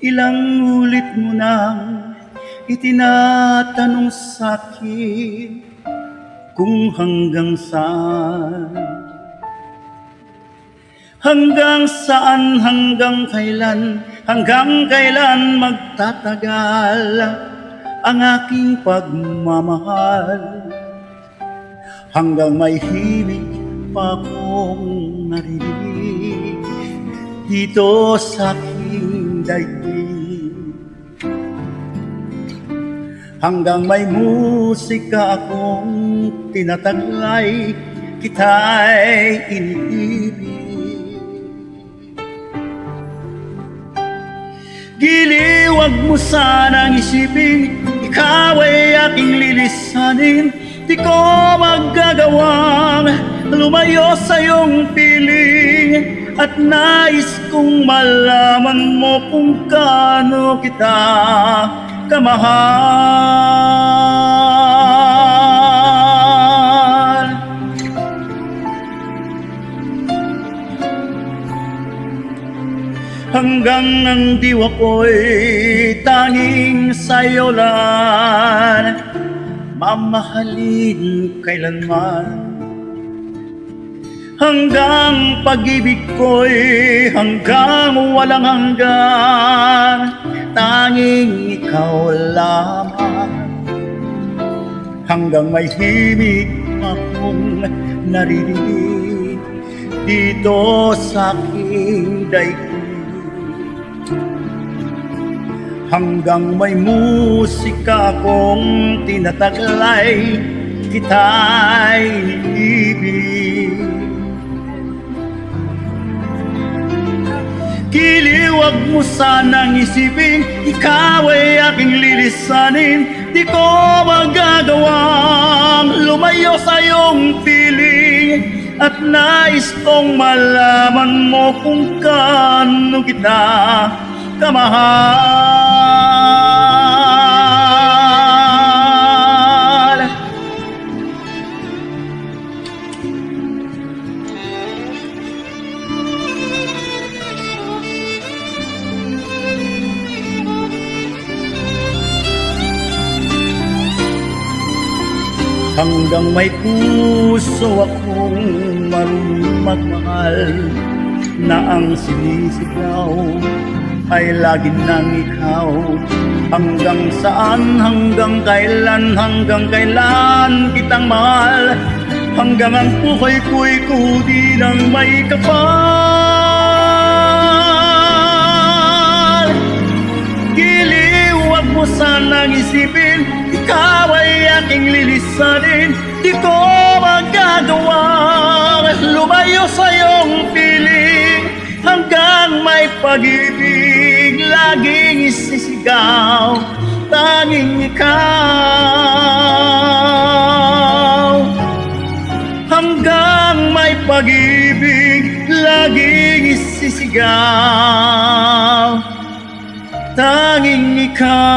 Ilang ulit mo nang itinatanong sa'kin kung hanggang saan, hanggang kailan magtatagal ang aking pagmamahal. Hanggang may himig pa akong narinig dito sa aking daigdig. Hanggang may musika akong tinataglay, kita'y iniibig. Giliw, wag mo sanang isipin, ikaw ay aking lilisanin. Di ko magagawang lumayo sa iyong piling, at nais kong malaman mo kung gaano kita kamahal. Hanggang ang diwa ko'y tanging sa'yo lang mamahalin kailanman. Hanggang pag-ibig ko'y hanggang walang hanggan, tanging ikaw lamang. Hanggang may himig akong naririnig dito sa aking daigdig. Hanggang may musika akong tinataglay, kita'y iniibig. Giliw, wag mo sanang isipin, ikaw ay aking lilisanin. Di ko magagawang lumayo sa iyong piling, at nais kong malaman mo kung gaano kita kamahal. Hanggang may puso akong marunong magmahal, na ang sinisigaw ay lagi nang ikaw. Hanggang saan, hanggang kailan kitang mahal. Hanggang ang buhay ko'y kundi ng may kapal. Giliw, wag mo sanang isipin, ikaw ay aking lilisanin. Di ko magagawang lumayo sa iyong piling, hanggang may pag-ibig laging isisigaw, tanging ikaw. Hanggang may pag-ibig laging isisigaw, tanging ikaw.